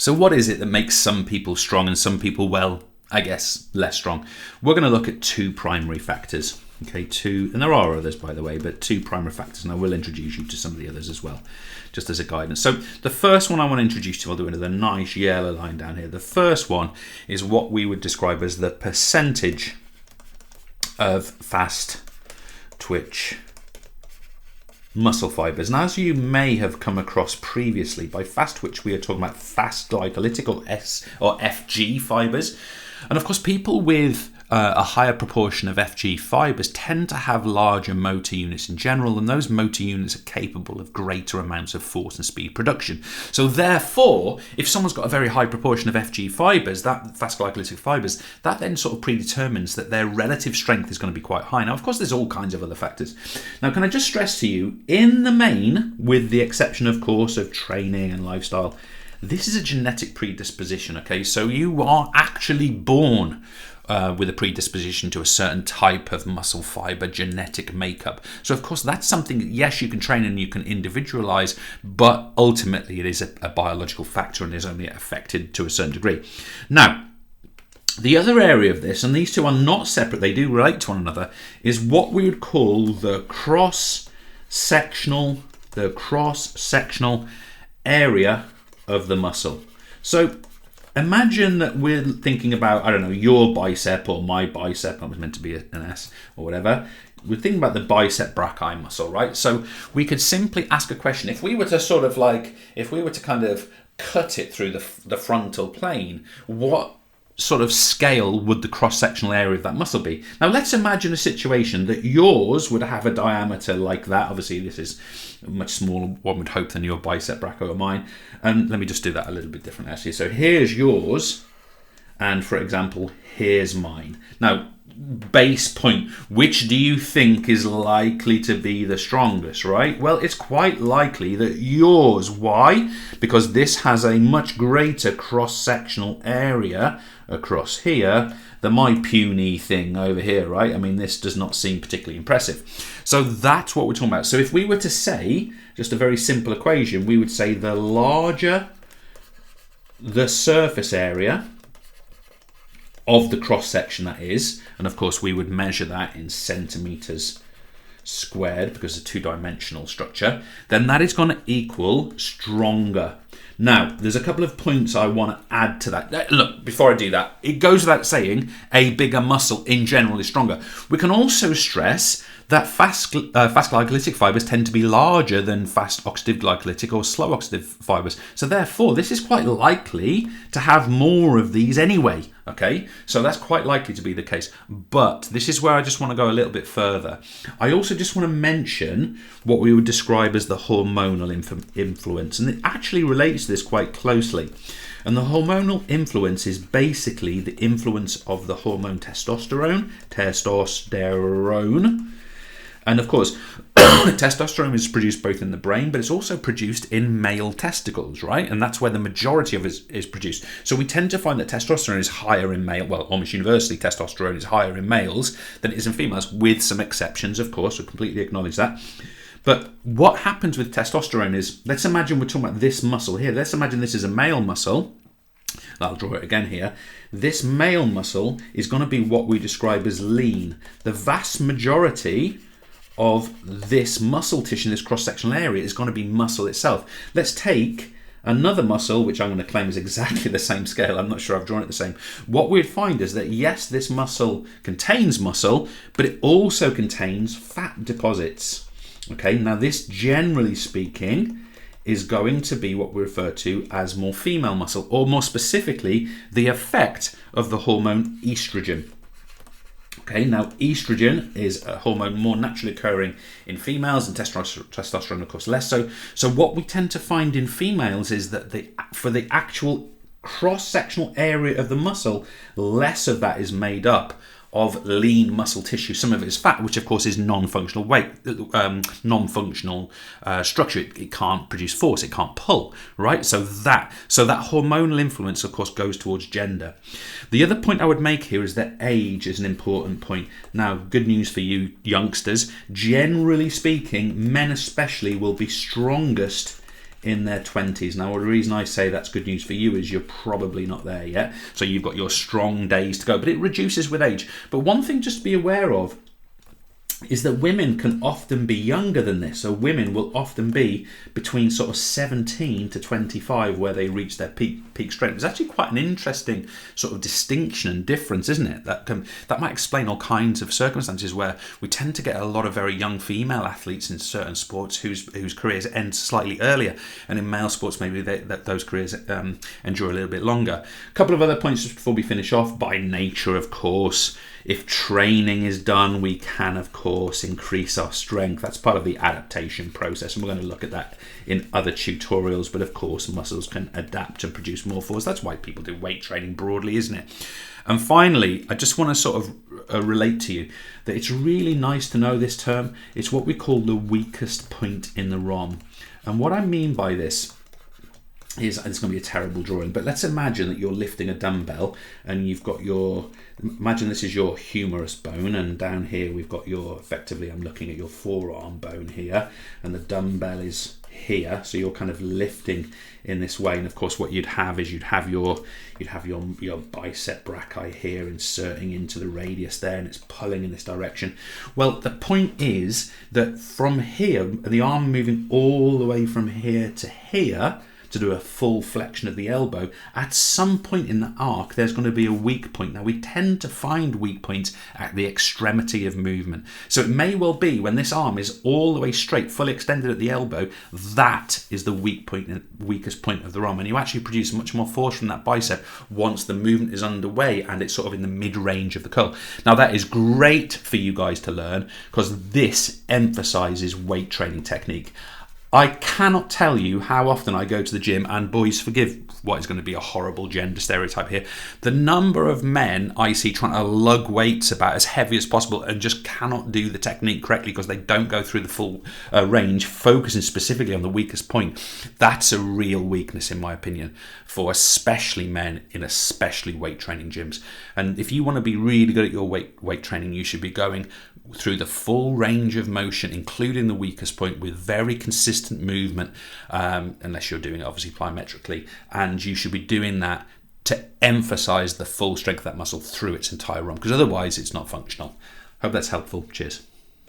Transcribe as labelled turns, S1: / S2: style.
S1: So what is it that makes some people strong and some people, well, I guess, less strong? We're going to look at two primary factors. Okay, and there are others, by the way, but two primary factors, and I will introduce you to some of the others as well, just as a guidance. So the first one I want to introduce you to, I'll do it with a nice yellow line down here. The first one is what we would describe as the percentage of fast twitch muscle fibers. And as you may have come across previously, by fast twitch we are talking about fast glycolytic or FG fibers. And of course, people with a higher proportion of FG fibers tend to have larger motor units in general, and those motor units are capable of greater amounts of force and speed production. So therefore, if someone's got a very high proportion of FG fibers, that fast glycolytic fibers, that then sort of predetermines that their relative strength is going to be quite high. Now, of course, there's all kinds of other factors. Now, can I just stress to you, in the main, with the exception, of course, of training and lifestyle, this is a genetic predisposition, okay? So you are actually born with a predisposition to a certain type of muscle fiber genetic makeup. So of course that's something that, yes, you can train and you can individualize, but ultimately it is a biological factor and is only affected to a certain degree. Now, the other area of this, and these two are not separate, they do relate to one another, is what we would call the cross-sectional area of the muscle. So imagine that we're thinking about, I don't know, your bicep or my bicep. I was meant to be an S or whatever. We're thinking about the bicep brachii muscle, right? So we could simply ask a question. If we were to kind of cut it through the frontal plane, what sort of scale would the cross-sectional area of that muscle be? Now let's imagine a situation that yours would have a diameter like that. Obviously this is a much smaller, one would hope, than your bicep brachii or mine. And let me just do that a little bit different actually. So here's yours, and for example, here's mine. Now, base point, which do you think is likely to be the strongest, right? Well, it's quite likely that yours. Why? Because this has a much greater cross-sectional area across here than my puny thing over here, right? I mean, this does not seem particularly impressive. So that's what we're talking about. So if we were to say, just a very simple equation, we would say the larger the surface area of the cross-section, that is, and of course we would measure that in centimeters squared because it's a two-dimensional structure, then that is going to equal stronger. Now, there's a couple of points I want to add to that. Look, before I do that, it goes without saying a bigger muscle in general is stronger. We can also stress that fast glycolytic fibers tend to be larger than fast oxidative glycolytic or slow oxidative fibers. So therefore, this is quite likely to have more of these anyway. Okay, so that's quite likely to be the case. But this is where I just want to go a little bit further. I also just want to mention what we would describe as the hormonal influence, and it actually relates to this quite closely. And the hormonal influence is basically the influence of the hormone testosterone. And of course, testosterone is produced both in the brain, but it's also produced in male testicles, right? And that's where the majority of it is produced. So we tend to find that testosterone is higher in male, well, almost universally, testosterone is higher in males than it is in females, with some exceptions, of course. We completely acknowledge that. But what happens with testosterone is, let's imagine we're talking about this muscle here. Let's imagine this is a male muscle. I'll draw it again here. This male muscle is going to be what we describe as lean. The vast majority of this muscle tissue, this cross-sectional area, is going to be muscle itself. Let's take another muscle, which I'm going to claim is exactly the same scale. I'm not sure I've drawn it the same. What we'd find is that, yes, this muscle contains muscle, but it also contains fat deposits. Okay, now this, generally speaking, is going to be what we refer to as more female muscle, or more specifically, the effect of the hormone estrogen. Okay, now estrogen is a hormone more naturally occurring in females, and testosterone, of course, less so. So what we tend to find in females is that for the actual cross-sectional area of the muscle, less of that is made up of lean muscle tissue. Some of it is fat, which of course is non-functional structure. It can't produce force, it can't pull, right? So that hormonal influence, of course, goes towards gender. The other point I would make here is that age is an important point. Now, good news for you youngsters. Generally speaking, men especially will be strongest in their 20s. Now, the reason I say that's good news for you is you're probably not there yet. So you've got your strong days to go, but it reduces with age. But one thing just to be aware of is that women can often be younger than this. So women will often be between sort of 17 to 25 where they reach their peak strength. It's actually quite an interesting sort of distinction and difference, isn't it? That might explain all kinds of circumstances where we tend to get a lot of very young female athletes in certain sports whose careers end slightly earlier, and in male sports maybe those careers endure a little bit longer. A couple of other points just before we finish off. By nature, of course, if training is done, we can, of course, increase our strength. That's part of the adaptation process, and we're going to look at that in other tutorials. But of course, muscles can adapt and produce more force. That's why people do weight training broadly, isn't it? And finally, I just want to sort of relate to you that it's really nice to know this term. It's what we call the weakest point in the ROM. And what I mean by this is, it's going to be a terrible drawing, but let's imagine that you're lifting a dumbbell and you've got imagine this is your humerus bone, and down here we've got effectively I'm looking at your forearm bone here, and the dumbbell is here, so you're kind of lifting in this way. And of course what you'd have is you'd have your bicep brachii here inserting into the radius there, and it's pulling in this direction. Well, the point is that from here, the arm moving all the way from here to here to do a full flexion of the elbow, at some point in the arc there's going to be a weak point. Now, we tend to find weak points at the extremity of movement. So it may well be when this arm is all the way straight, fully extended at the elbow, that is the weakest point of the ROM, and you actually produce much more force from that bicep once the movement is underway and it's sort of in the mid-range of the curl. Now, that is great for you guys to learn because this emphasizes weight training technique. I cannot tell you how often I go to the gym, and boys, forgive what is going to be a horrible gender stereotype here, the number of men I see trying to lug weights about as heavy as possible and just cannot do the technique correctly because they don't go through the full range, focusing specifically on the weakest point. That's a real weakness, in my opinion, for especially men in especially weight training gyms. And if you want to be really good at your weight training, you should be going through the full range of motion, including the weakest point, with very consistent movement, unless you're doing it obviously plyometrically, and you should be doing that to emphasize the full strength of that muscle through its entire ROM, because otherwise it's not functional. Hope that's helpful. Cheers.